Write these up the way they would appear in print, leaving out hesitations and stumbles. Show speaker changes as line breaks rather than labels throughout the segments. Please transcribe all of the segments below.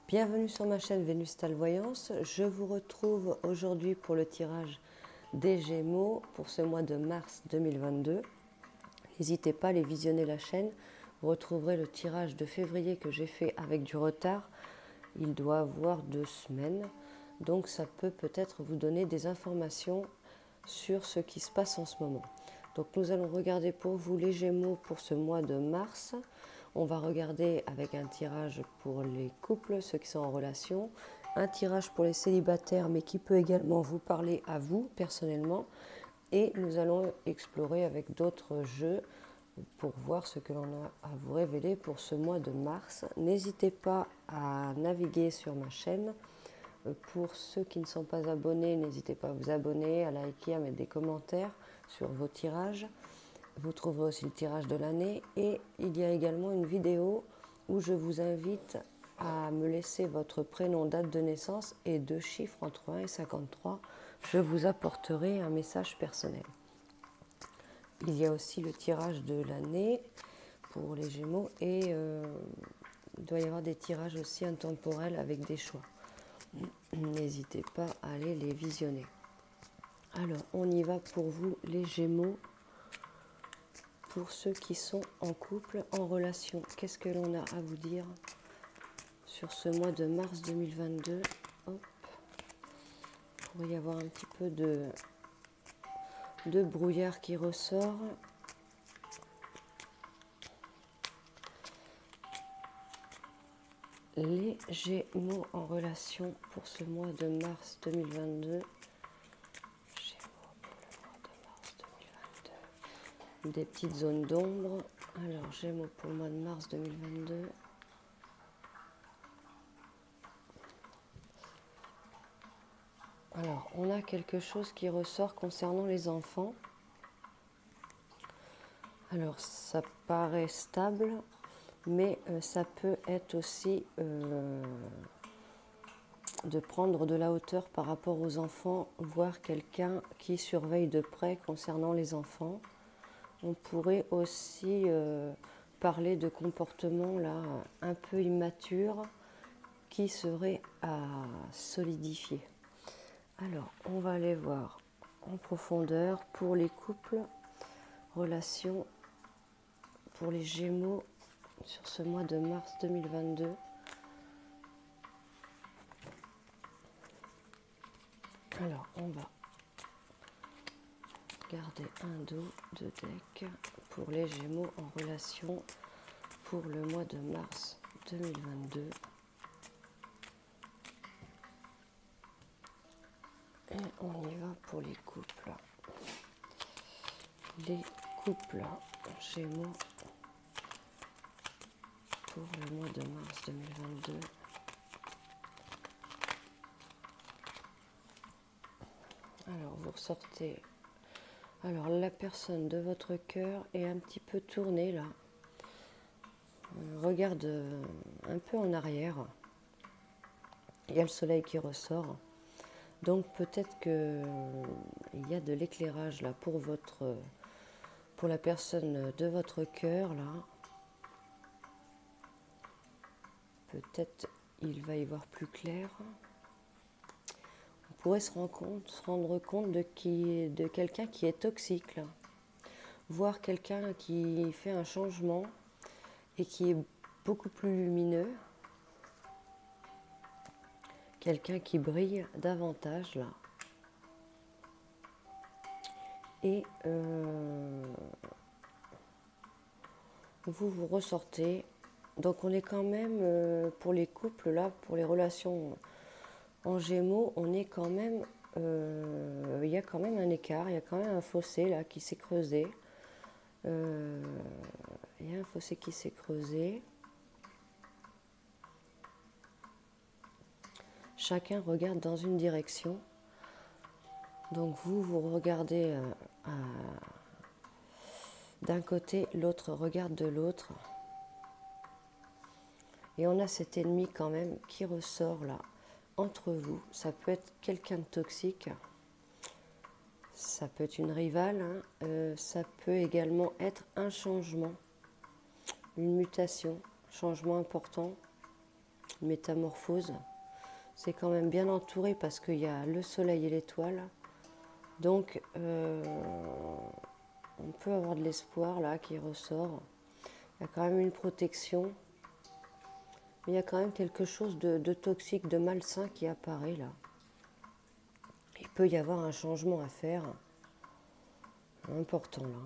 Bienvenue sur ma chaîne Vénustal Voyance. Je vous retrouve aujourd'hui pour le tirage des Gémeaux pour ce mois de mars 2022. N'hésitez pas à aller visionner la chaîne. Vous retrouverez le tirage de février que j'ai fait avec du retard. Il doit avoir 2 semaines. Donc ça peut peut-être vous donner des informations sur ce qui se passe en ce moment. Donc nous allons regarder pour vous les Gémeaux pour ce mois de mars. On va regarder avec un tirage pour les couples, ceux qui sont en relation, un tirage pour les célibataires, mais qui peut également vous parler à vous personnellement. Et nous allons explorer avec d'autres jeux pour voir ce que l'on a à vous révéler pour ce mois de mars. N'hésitez pas à naviguer sur ma chaîne. Pour ceux qui ne sont pas abonnés, n'hésitez pas à vous abonner, à liker, à mettre des commentaires sur vos tirages. Vous trouverez aussi le tirage de l'année et il y a également une vidéo où je vous invite à me laisser votre prénom, date de naissance et 2 chiffres entre 1 et 53. Je vous apporterai un message personnel. Il y a aussi le tirage de l'année pour les Gémeaux et il doit y avoir des tirages aussi intemporels avec des choix. N'hésitez pas à aller les visionner. Alors, on y va pour vous les Gémeaux. Pour ceux qui sont en couple, en relation, qu'est-ce que l'on a à vous dire sur ce mois de mars 2022? Hop. Il pourrait y avoir un petit peu de brouillard qui ressort. Les Gémeaux en relation pour ce mois de mars 2022. Des petites zones d'ombre. Alors, Gémeaux pour le mois de mars 2022. Alors, on a quelque chose qui ressort concernant les enfants. Alors, ça paraît stable, mais ça peut être aussi de prendre de la hauteur par rapport aux enfants, voire quelqu'un qui surveille de près concernant les enfants. On pourrait aussi parler de comportements là, un peu immatures qui seraient à solidifier. Alors, on va aller voir en profondeur pour les couples, relations, pour les Gémeaux sur ce mois de mars 2022. Alors, on va garder un dos de deck pour les Gémeaux en relation pour le mois de mars 2022. Et on y va pour les couples. Les couples Gémeaux pour le mois de mars 2022. Alors, vous ressortez. Alors, la personne de votre cœur est un petit peu tournée là. Regarde un peu en arrière. Il y a le soleil qui ressort. Donc, peut-être qu'il y a de l'éclairage là pour la personne de votre cœur là. Peut-être il va y voir plus clair. On pourrait se rendre compte de quelqu'un qui est toxique là. Voir quelqu'un qui fait un changement et qui est beaucoup plus lumineux. Quelqu'un qui brille davantage là. Et vous ressortez. Donc on est quand même, pour les couples là, pour les relations en Gémeaux, on est quand même, il y a quand même un écart, il y a quand même un fossé là qui s'est creusé. Il y a un fossé qui s'est creusé. Chacun regarde dans une direction. Donc vous regardez d'un côté, l'autre regarde de l'autre. Et on a cet ennemi quand même qui ressort là entre vous. Ça peut être quelqu'un de toxique. Ça peut être une rivale. Ça peut également être un changement, une mutation, changement important. une métamorphose. C'est quand même bien entouré parce qu'il y a le soleil et l'étoile. Donc, on peut avoir de l'espoir là qui ressort. Il y a quand même une protection. Mais il y a quand même quelque chose de toxique, de malsain qui apparaît là. Il peut y avoir un changement à faire important là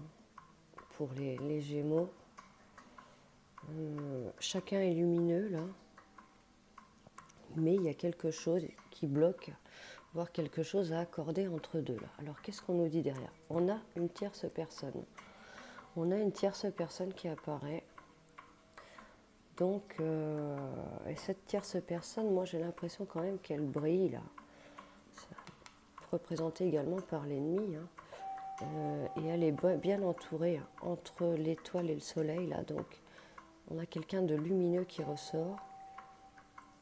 pour les Gémeaux. Chacun est lumineux là. Mais il y a quelque chose qui bloque, voire quelque chose à accorder entre deux là. Alors qu'est-ce qu'on nous dit derrière? On a une tierce personne. On a une tierce personne qui apparaît. Donc, et cette tierce personne, moi j'ai l'impression quand même qu'elle brille là. Représentée également par l'ennemi. Hein. Et elle est bien entourée hein, entre l'étoile et le soleil là. Donc, on a quelqu'un de lumineux qui ressort.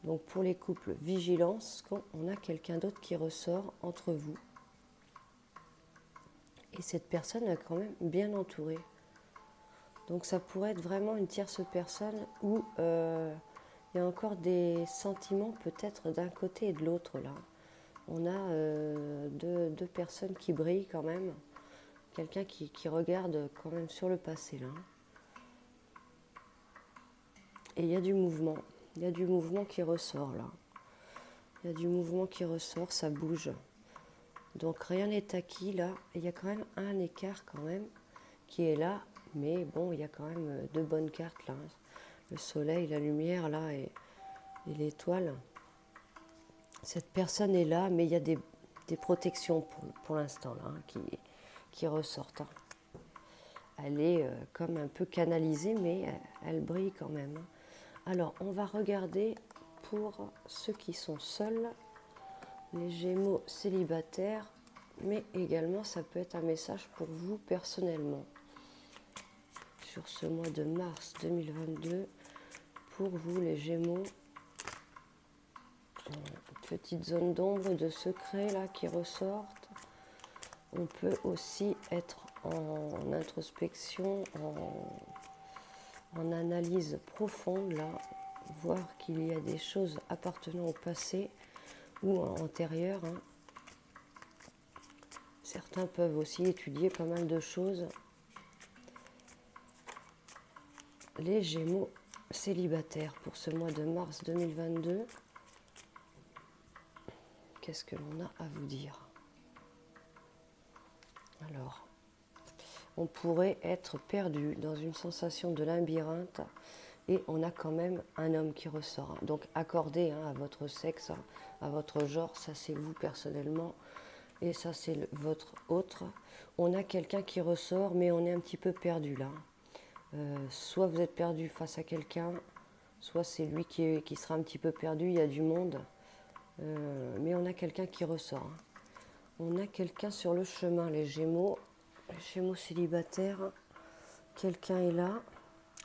Donc pour les couples, vigilance quand on a quelqu'un d'autre qui ressort entre vous. Et cette personne est quand même bien entourée. Donc ça pourrait être vraiment une tierce personne où il y a encore des sentiments peut-être d'un côté et de l'autre là. On a deux personnes qui brillent quand même. Quelqu'un qui regarde quand même sur le passé là. Et il y a du mouvement. Il y a du mouvement qui ressort là. Il y a du mouvement qui ressort, ça bouge. Donc rien n'est acquis là. Il y a quand même un écart quand même qui est là. Mais bon, il y a quand même deux bonnes cartes là. Le soleil, la lumière là et l'étoile. Cette personne est là, mais il y a des protections pour l'instant là qui ressortent. Hein. Elle est comme un peu canalisée, mais elle brille quand même. Hein. Alors, on va regarder pour ceux qui sont seuls, les Gémeaux célibataires, mais également ça peut être un message pour vous personnellement. Sur ce mois de mars 2022, pour vous les Gémeaux, petite zone d'ombre, de secret là qui ressortent. On peut aussi être en introspection, en analyse profonde là, voir qu'il y a des choses appartenant au passé ou antérieures. Hein. Certains peuvent aussi étudier pas mal de choses. Les Gémeaux célibataires pour ce mois de mars 2022, qu'est-ce que l'on a à vous dire? Alors, on pourrait être perdu dans une sensation de labyrinthe et on a quand même un homme qui ressort. Donc accordé hein, à votre sexe, hein, à votre genre, ça c'est vous personnellement et ça c'est votre autre. On a quelqu'un qui ressort mais on est un petit peu perdu là. Soit vous êtes perdu face à quelqu'un, soit c'est lui qui sera un petit peu perdu, il y a du monde. Mais on a quelqu'un qui ressort. Hein. On a quelqu'un sur le chemin, les Gémeaux célibataires. Quelqu'un est là.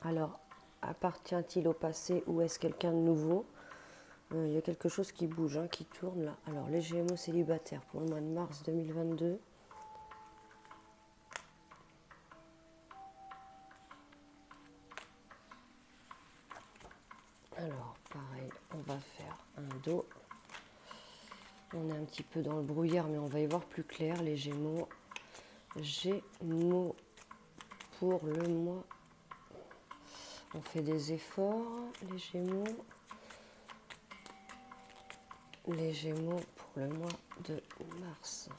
Alors, appartient-il au passé ou est-ce quelqu'un de nouveau? Il y a quelque chose qui bouge, hein, qui tourne là. Alors, les Gémeaux célibataires pour le mois de mars 2022. Alors, pareil, on va faire un dos. On est un petit peu dans le brouillard, mais on va y voir plus clair, les Gémeaux. Gémeaux pour le mois. On fait des efforts, les Gémeaux. Les Gémeaux pour le mois de mars.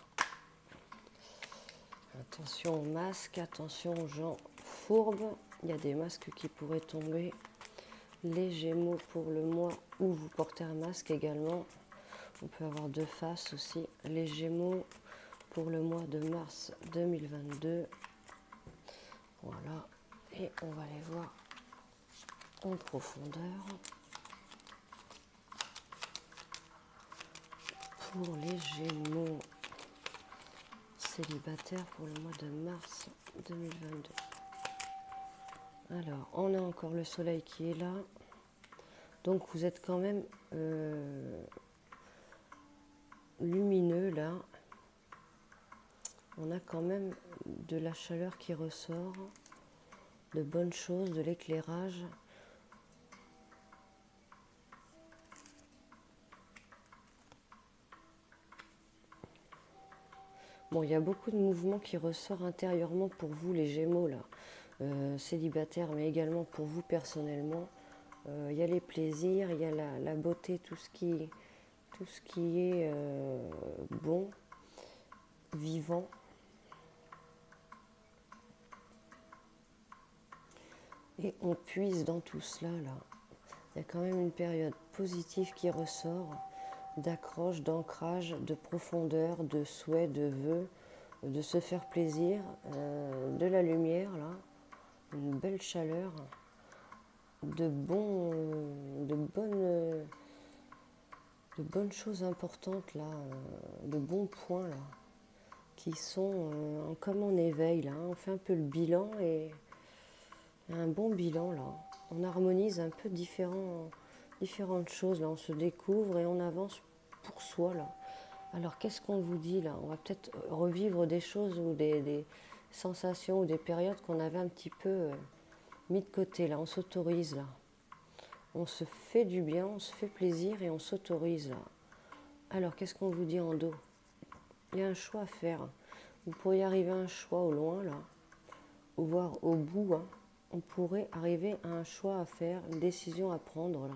Attention aux masques, attention aux gens fourbes. Il y a des masques qui pourraient tomber. Les Gémeaux pour le mois où vous portez un masque également. On peut avoir deux faces aussi. Les Gémeaux pour le mois de mars 2022. Voilà. Et on va les voir en profondeur. Pour les Gémeaux célibataires pour le mois de mars 2022. Alors, on a encore le soleil qui est là. Donc, vous êtes quand même lumineux là. On a quand même de la chaleur qui ressort, de bonnes choses, de l'éclairage. Bon, il y a beaucoup de mouvements qui ressortent intérieurement pour vous, les Gémeaux, là. Célibataires, mais également pour vous personnellement. Il y a les plaisirs, il y a la beauté, tout ce qui est bon, vivant. Et on puise dans tout cela, là. Il y a quand même une période positive qui ressort, d'accroche, d'ancrage, de profondeur, de souhait, de vœux, de se faire plaisir, de la lumière, là, une belle chaleur, de bonnes choses importantes, là, de bons points, là, qui sont comme en éveil, là. On fait un peu le bilan et un bon bilan, là. On harmonise un peu différentes choses, là. On se découvre et on avance pour soi, là. Alors, qu'est-ce qu'on vous dit, là? On va peut-être revivre des choses ou des sensations ou des périodes qu'on avait un petit peu mis de côté, là. On s'autorise, là. On se fait du bien, on se fait plaisir et on s'autorise, là. Alors, qu'est-ce qu'on vous dit en dos? Il y a un choix à faire. Vous pourriez arriver à un choix au loin, là, ou voir au bout, hein. On pourrait arriver à un choix à faire, une décision à prendre, là.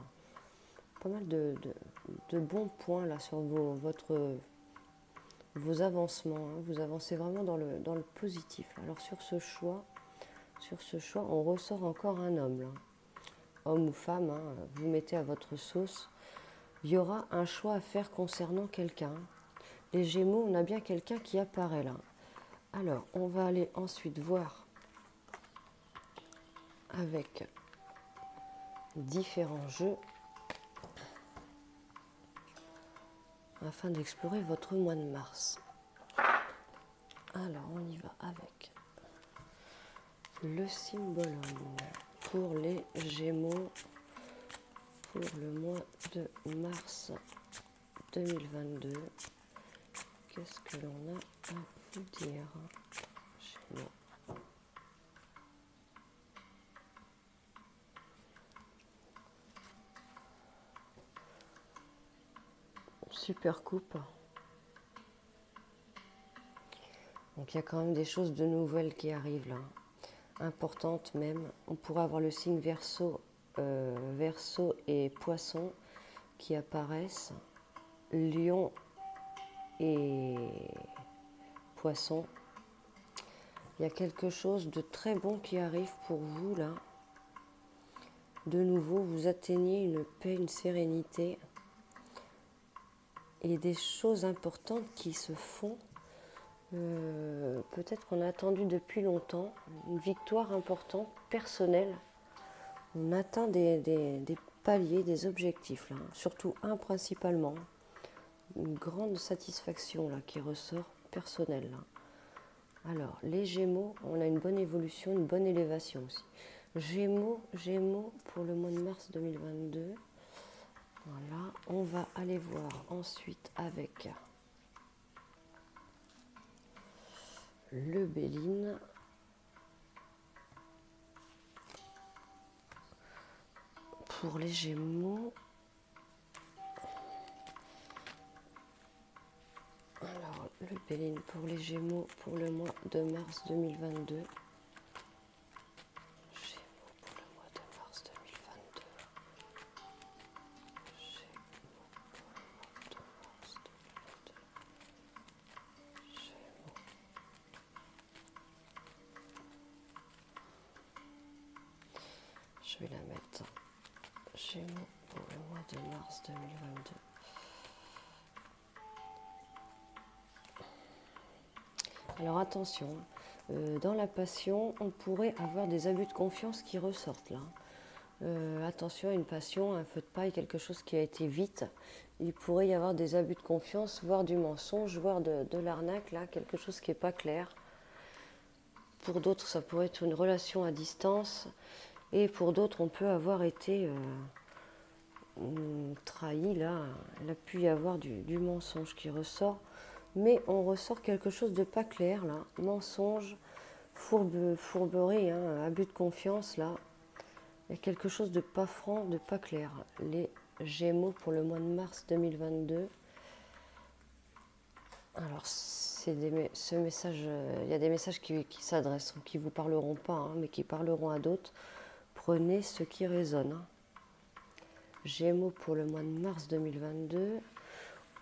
Pas mal de bons points, là, sur vos avancements, hein. Vous avancez vraiment dans le positif. Alors, sur ce choix, on ressort encore un homme, là. Homme ou femme, hein, vous mettez à votre sauce. Il y aura un choix à faire concernant quelqu'un. Les Gémeaux, on a bien quelqu'un qui apparaît là. Alors, on va aller ensuite voir avec différents jeux afin d'explorer votre mois de mars. Alors, on y va avec le symbolone pour les Gémeaux pour le mois de mars 2022. Qu'est-ce que l'on a à vous dire, Gémeaux? Super coupe. Donc il y a quand même des choses de nouvelles qui arrivent là, importantes même. On pourrait avoir le signe Verseau, Verseau et Poisson qui apparaissent, Lion et Poisson. Il y a quelque chose de très bon qui arrive pour vous là. De nouveau, vous atteignez une paix, une sérénité et des choses importantes qui se font. Peut-être qu'on a attendu depuis longtemps, une victoire importante, personnelle. On atteint des paliers, des objectifs, là. Surtout un principalement. Une grande satisfaction là, qui ressort personnelle. Là. Alors, les Gémeaux, on a une bonne évolution, une bonne élévation aussi. Gémeaux pour le mois de mars 2022. Voilà, on va aller voir ensuite avec le Béline. Pour les Gémeaux. Alors, le Béline pour les Gémeaux pour le mois de mars 2022. Je vais la mettre Gémeaux pour le mois de mars 2022. Alors attention, dans la passion, on pourrait avoir des abus de confiance qui ressortent là. Attention à une passion, un feu de paille, quelque chose qui a été vite. Il pourrait y avoir des abus de confiance, voire du mensonge, voire de l'arnaque là, quelque chose qui n'est pas clair. Pour d'autres, ça pourrait être une relation à distance. Et pour d'autres, on peut avoir été trahi, là. Il a pu y avoir du mensonge qui ressort. Mais on ressort quelque chose de pas clair, là. Mensonge, fourberie, hein, abus de confiance, là. Il y a quelque chose de pas franc, de pas clair. Les Gémeaux pour le mois de mars 2022. Alors, ce message, il y a des messages qui s'adressent, qui ne vous parleront pas, hein, mais qui parleront à d'autres. Prenez ce qui résonne. Hein. Gémeaux pour le mois de mars 2022.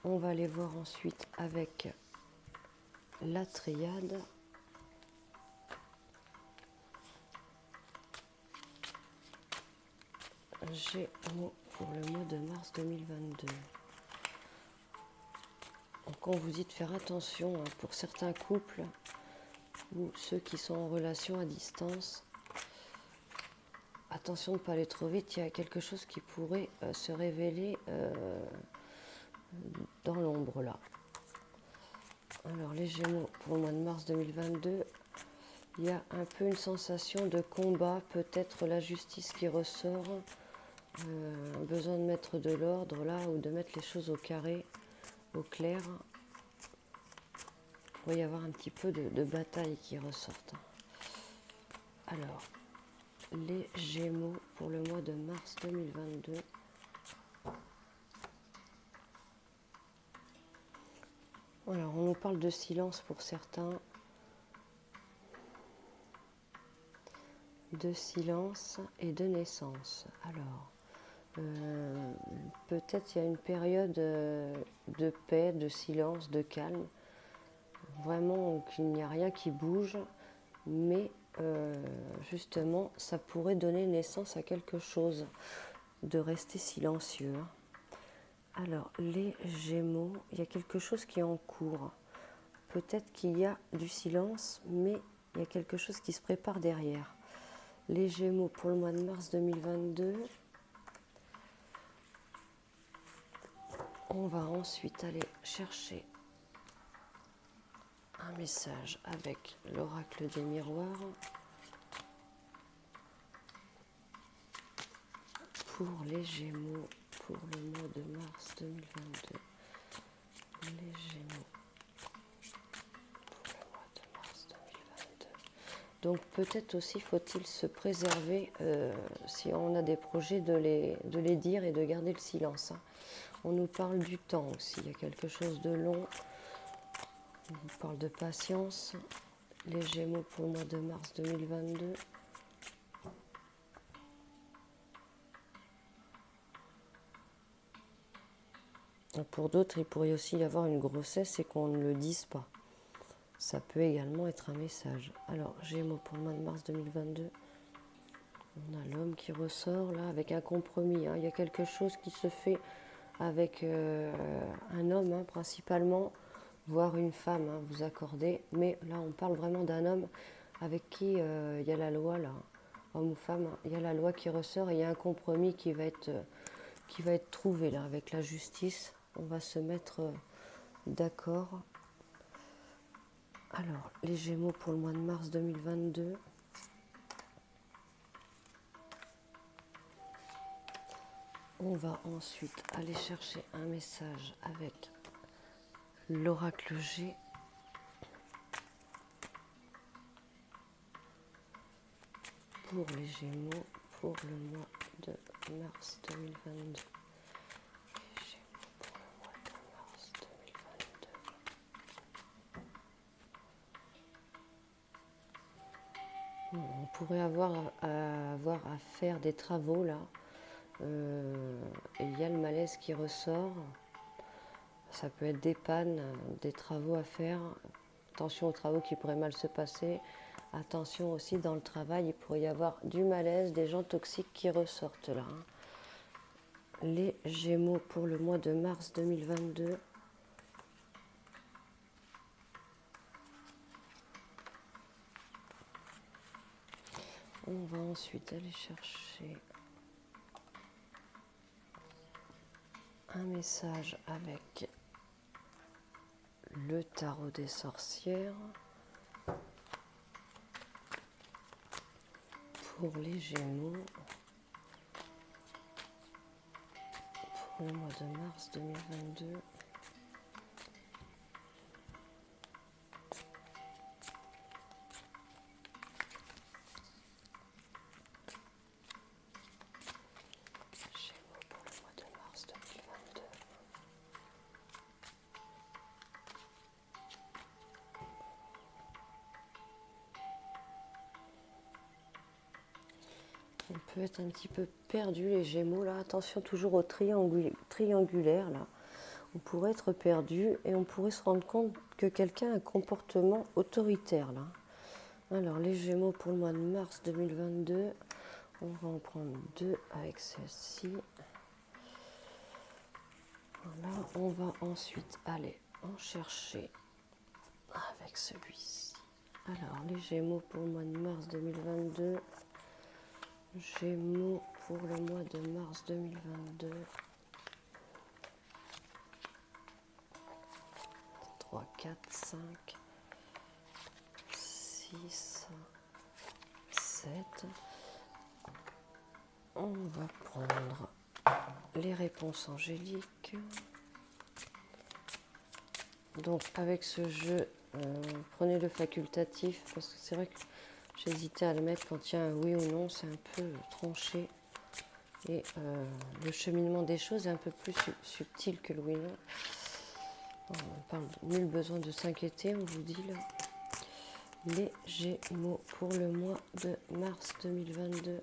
On va aller voir ensuite avec la triade. Gémeaux pour le mois de mars 2022. Donc on vous dit de faire attention hein, pour certains couples ou ceux qui sont en relation à distance. Attention de ne pas aller trop vite, il y a quelque chose qui pourrait se révéler dans l'ombre là. Alors les Gémeaux pour le mois de mars 2022, il y a un peu une sensation de combat, peut-être la justice qui ressort, besoin de mettre de l'ordre là ou de mettre les choses au carré, au clair. Il pourrait y avoir un petit peu de bataille qui ressortent. Alors, les Gémeaux pour le mois de mars 2022. Alors, on nous parle de silence pour certains. De silence et de naissance. Alors, peut-être il y a une période de paix, de silence, de calme. Vraiment qu'il n'y a rien qui bouge, mais justement, ça pourrait donner naissance à quelque chose, de rester silencieux. Alors, les Gémeaux, il y a quelque chose qui est en cours. Peut-être qu'il y a du silence, mais il y a quelque chose qui se prépare derrière. Les Gémeaux pour le mois de mars 2022. On va ensuite aller chercher un message avec l'oracle des miroirs pour les Gémeaux pour le mois de mars 2022. Les Gémeaux pour le mois de mars 2022. Donc peut-être aussi faut-il se préserver si on a des projets de les dire et de garder le silence. Hein. On nous parle du temps aussi, il y a quelque chose de long. On nous parle de patience. Les Gémeaux pour le mois de mars 2022. Pour d'autres, il pourrait aussi y avoir une grossesse et qu'on ne le dise pas. Ça peut également être un message. Alors, Gémeaux pour le mois de mars 2022. On a l'homme qui ressort là avec un compromis. Hein. Il y a quelque chose qui se fait avec un homme hein, principalement, voire une femme, hein, vous accordez. Mais là, on parle vraiment d'un homme avec qui il y a la loi là, homme ou femme. Hein, il y a la loi qui ressort et il y a un compromis qui va être trouvé là avec la justice. On va se mettre d'accord. Alors, les Gémeaux pour le mois de mars 2022. On va ensuite aller chercher un message avec l'oracle G. Pour les Gémeaux pour le mois de mars 2022. On pourrait avoir à faire des travaux là. Il y a le malaise qui ressort. Ça peut être des pannes, des travaux à faire. Attention aux travaux qui pourraient mal se passer. Attention aussi dans le travail, il pourrait y avoir du malaise, des gens toxiques qui ressortent là. Hein. Les Gémeaux pour le mois de mars 2022. On va ensuite aller chercher un message avec le tarot des sorcières pour les Gémeaux pour le mois de mars 2022. peut être un petit peu perdu, les Gémeaux, là. Attention toujours au triangulaire, là. On pourrait être perdu et on pourrait se rendre compte que quelqu'un a un comportement autoritaire, là. Alors, les Gémeaux pour le mois de mars 2022, on va en prendre deux avec celle-ci. Voilà, on va ensuite aller en chercher avec celui-ci. Alors, les Gémeaux pour le mois de mars 2022. Gémeaux pour le mois de mars 2022. 3, 4, 5, 6, 7. On va prendre les réponses angéliques. Donc avec ce jeu, prenez le facultatif parce que c'est vrai que j'hésitais à le mettre quand il y a un oui ou non, c'est un peu tranché. Et le cheminement des choses est un peu plus subtil que le oui ou non. On parle nul besoin de s'inquiéter, on vous dit là. Les Gémeaux pour le mois de mars 2022.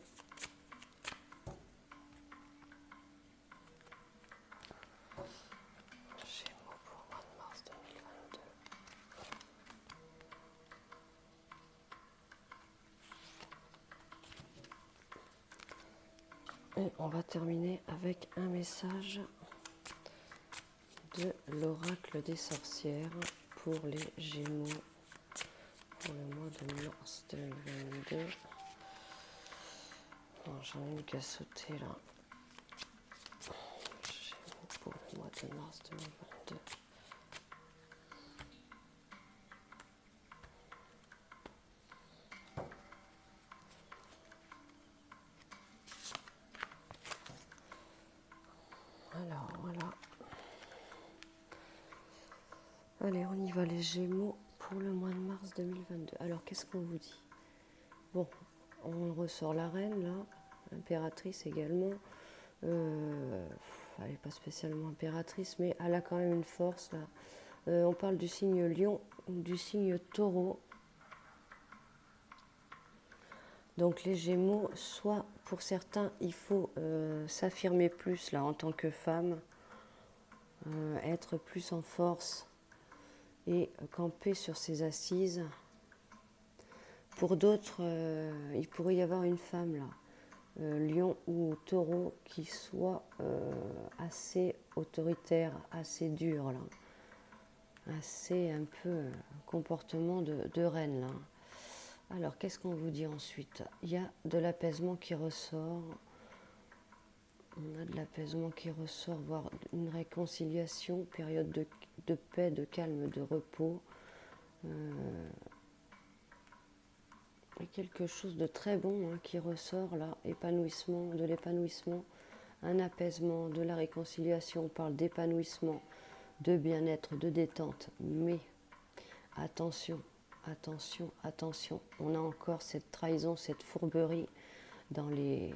Gémeaux pour le mois de mars 2022. Et on va terminer avec un message de l'oracle des sorcières pour les Gémeaux pour le mois de mars 2022. Bon, j'en ai une qui a sauté là. Gémeaux pour le mois de mars 2022. Alors voilà. Allez, on y va les Gémeaux pour le mois de mars 2022. Alors qu'est-ce qu'on vous dit? Bon, on ressort la reine là, impératrice également. Elle n'est pas spécialement impératrice, mais elle a quand même une force là. On parle du signe Lion ou du signe Taureau. Donc les Gémeaux, soit pour certains, il faut s'affirmer plus là en tant que femme, être plus en force et camper sur ses assises. Pour d'autres, il pourrait y avoir une femme là, Lion ou Taureau, qui soit assez autoritaire, assez dure là, assez un peu comportement de reine là. Alors qu'est-ce qu'on vous dit ensuite? Il y a de l'apaisement qui ressort. On a de l'apaisement qui ressort, voire une réconciliation, période de paix, de calme, de repos. Et quelque chose de très bon qui ressort là, épanouissement, de l'épanouissement, un apaisement, de la réconciliation. On parle d'épanouissement, de bien-être, de détente. Mais attention, attention, attention. On a encore cette trahison, cette fourberie dans les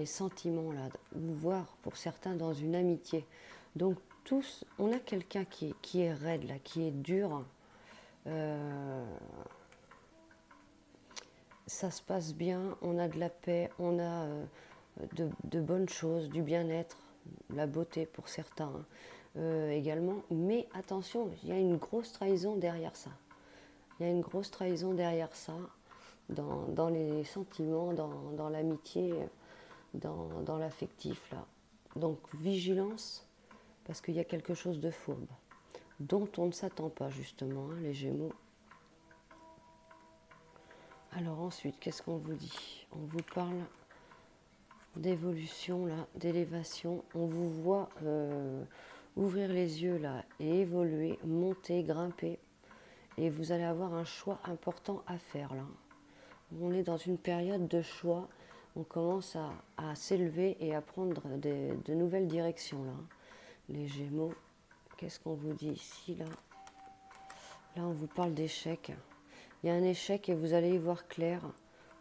sentiments là, voire pour certains dans une amitié. Donc tous, on a quelqu'un qui est raide là, qui est dur. Ça se passe bien, on a de la paix, on a de bonnes choses, du bien-être, la beauté pour certains également. Mais attention, il y a une grosse trahison derrière ça. Il y a une grosse trahison derrière ça, dans les sentiments, dans l'amitié, dans l'affectif là. Donc vigilance, parce qu'il y a quelque chose de fourbe, dont on ne s'attend pas justement, les Gémeaux. Alors ensuite, qu'est-ce qu'on vous dit? On vous parle d'évolution là, d'élévation. On vous voit ouvrir les yeux là et évoluer, monter, grimper. Et vous allez avoir un choix important à faire là. On est dans une période de choix. On commence à s'élever et à prendre de nouvelles directions là. Les Gémeaux, qu'est-ce qu'on vous dit ici là? Là, on vous parle d'échec. Il y a un échec et vous allez y voir clair.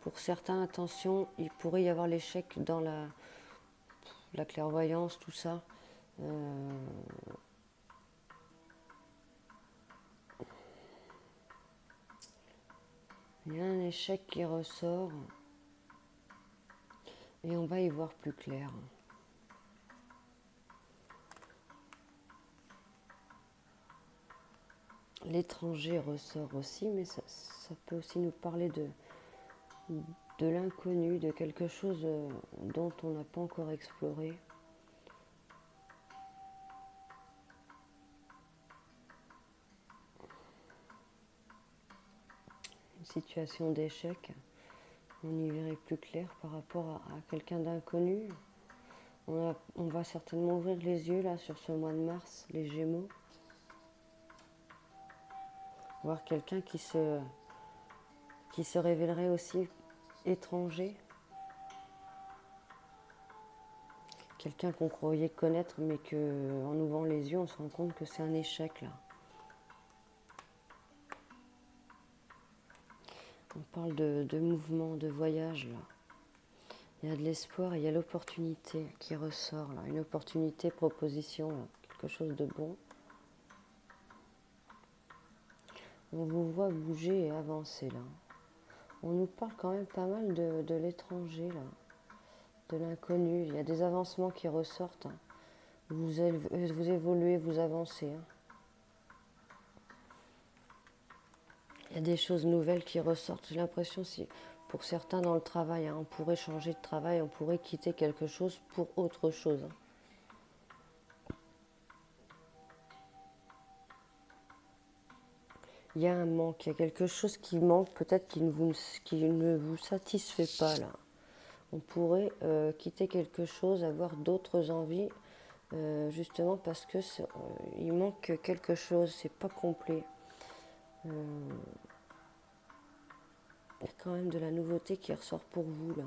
Pour certains, attention, il pourrait y avoir l'échec dans la clairvoyance, tout ça. Il y a un échec qui ressort. Et on va y voir plus clair. L'étranger ressort aussi, mais ça peut aussi nous parler de l'inconnu, de quelque chose dont on n'a pas encore exploré. Une situation d'échec, on y verrait plus clair par rapport à quelqu'un d'inconnu. On va certainement ouvrir les yeux là sur ce mois de mars, les Gémeaux. Voir quelqu'un qui se révélerait aussi étranger. Quelqu'un qu'on croyait connaître, mais qu'en ouvrant les yeux, on se rend compte que c'est un échec là. On parle de mouvement, de voyage là. Il y a de l'espoir et il y a l'opportunité qui ressort là. Une opportunité, proposition, là. Quelque chose de bon. On vous voit bouger et avancer là. On nous parle quand même pas mal de l'étranger là. De l'inconnu. Il y a des avancements qui ressortent. Vous évoluez, vous avancez. Il y a des choses nouvelles qui ressortent. J'ai l'impression, si pour certains dans le travail, on pourrait changer de travail, on pourrait quitter quelque chose pour autre chose. Il y a un manque, il y a quelque chose qui manque, peut-être qui ne vous satisfait pas là. On pourrait quitter quelque chose, avoir d'autres envies, justement parce que il manque quelque chose, c'est pas complet. Il y a quand même de la nouveauté qui ressort pour vous là.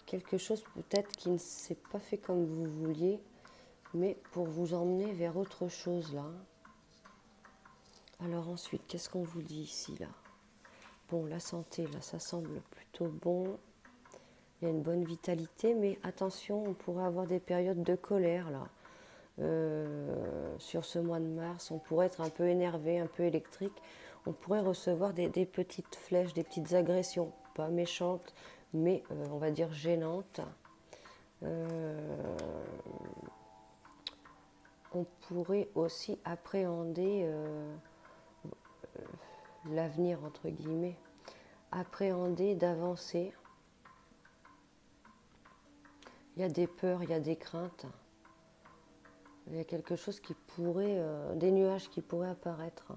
Quelque chose peut-être qui ne s'est pas fait comme vous vouliez, mais pour vous emmener vers autre chose là. Alors ensuite, qu'est-ce qu'on vous dit ici là? Bon, la santé là, ça semble plutôt bon. Il y a une bonne vitalité, mais attention, on pourrait avoir des périodes de colère là. Sur ce mois de mars, on pourrait être un peu énervé, un peu électrique. On pourrait recevoir des petites flèches, des petites agressions, pas méchantes, mais on va dire gênantes. On pourrait aussi appréhender l'avenir, entre guillemets, appréhender d'avancer. Il y a des peurs, il y a des craintes. Il y a quelque chose qui pourrait, des nuages qui pourraient apparaître.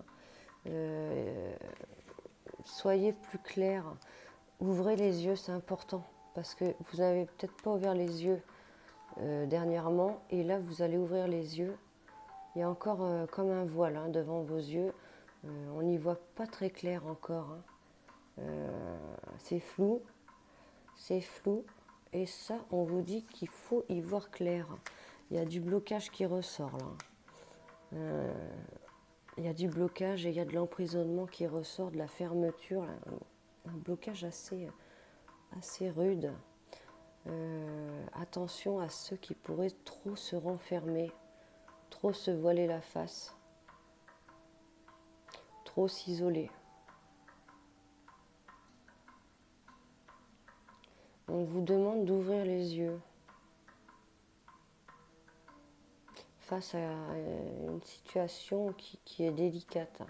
Soyez plus clair, ouvrez les yeux, c'est important, parce que vous n'avez peut-être pas ouvert les yeux dernièrement, et là vous allez ouvrir les yeux. Il y a encore comme un voile devant vos yeux, on n'y voit pas très clair encore. C'est flou, et ça on vous dit qu'il faut y voir clair. Il y a du blocage qui ressort là. Il y a du blocage et il y a de l'emprisonnement qui ressort, de la fermeture, là. Un blocage assez rude. Attention à ceux qui pourraient trop se renfermer, trop se voiler la face, trop s'isoler. On vous demande d'ouvrir les yeux face à une situation qui est délicate.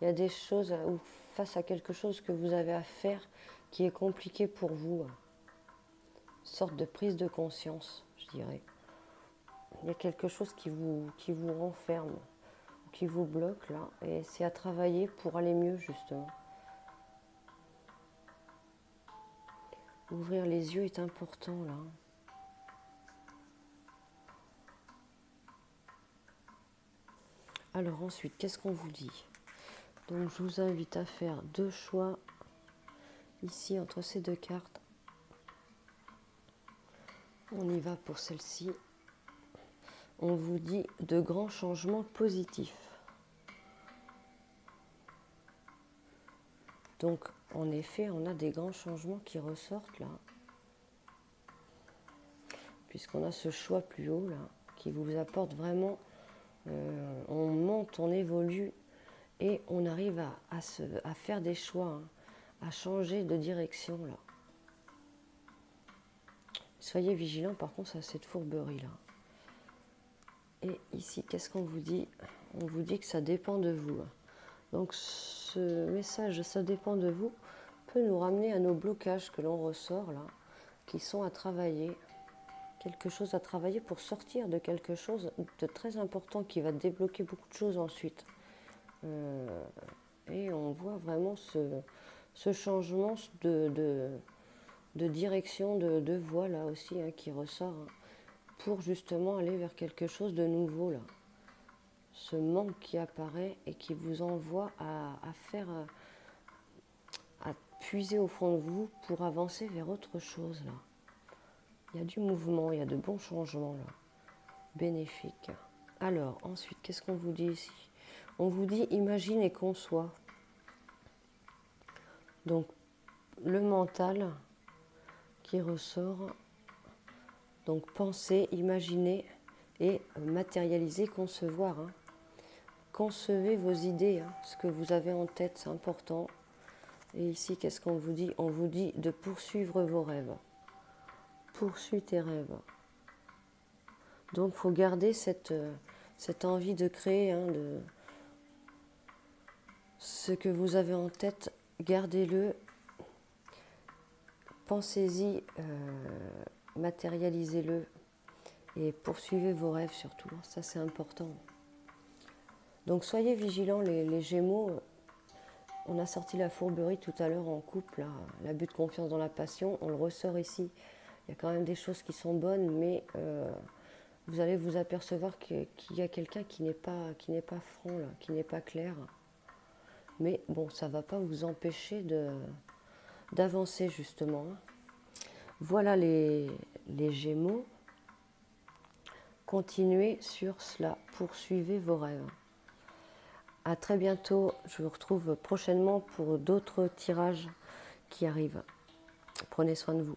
Il y a des choses, ou face à quelque chose que vous avez à faire qui est compliqué pour vous. Une sorte de prise de conscience, je dirais. Il y a quelque chose qui vous renferme, qui vous bloque là, et c'est à travailler pour aller mieux justement. Ouvrir les yeux est important là. Alors ensuite, qu'est-ce qu'on vous dit? Donc je vous invite à faire 2 choix ici entre ces 2 cartes. On y va pour celle-ci. On vous dit de grands changements positifs. Donc en effet, on a des grands changements qui ressortent là. Puisqu'on a ce choix plus haut là, qui vous apporte vraiment, on monte, on évolue et on arrive à faire des choix, à changer de direction là. Soyez vigilants par contre à cette fourberie là. Et ici, qu'est-ce qu'on vous dit? On vous dit que ça dépend de vous. Donc ce message, ça dépend de vous, peut nous ramener à nos blocages que l'on ressort là, qui sont à travailler. Quelque chose à travailler pour sortir de quelque chose de très important qui va débloquer beaucoup de choses ensuite. Et on voit vraiment ce changement de direction, de voie là aussi hein, qui ressort hein, pour justement aller vers quelque chose de nouveau là. Ce manque qui apparaît et qui vous envoie à faire, à puiser au fond de vous pour avancer vers autre chose là. Il y a du mouvement, il y a de bons changements là, bénéfiques. Alors, ensuite, qu'est-ce qu'on vous dit ici? On vous dit imagine et conçois. Donc, le mental qui ressort, donc penser, imaginer et matérialiser, concevoir. Hein. Concevez vos idées, hein, ce que vous avez en tête, c'est important. Et ici, qu'est-ce qu'on vous dit? On vous dit de poursuivre vos rêves. Poursuis tes rêves. Donc, il faut garder cette envie de créer, hein, de ce que vous avez en tête, gardez-le, pensez-y, matérialisez-le et poursuivez vos rêves surtout. Ça, c'est important. Donc, soyez vigilants, les Gémeaux. On a sorti la fourberie tout à l'heure en couple, l'abus de confiance dans la passion. On le ressort ici. Il y a quand même des choses qui sont bonnes, mais vous allez vous apercevoir qu'il y a quelqu'un qui n'est pas franc, là, qui n'est pas clair. Mais bon, ça ne va pas vous empêcher d'avancer justement. Voilà les Gémeaux. Continuez sur cela. Poursuivez vos rêves. À très bientôt. Je vous retrouve prochainement pour d'autres tirages qui arrivent. Prenez soin de vous.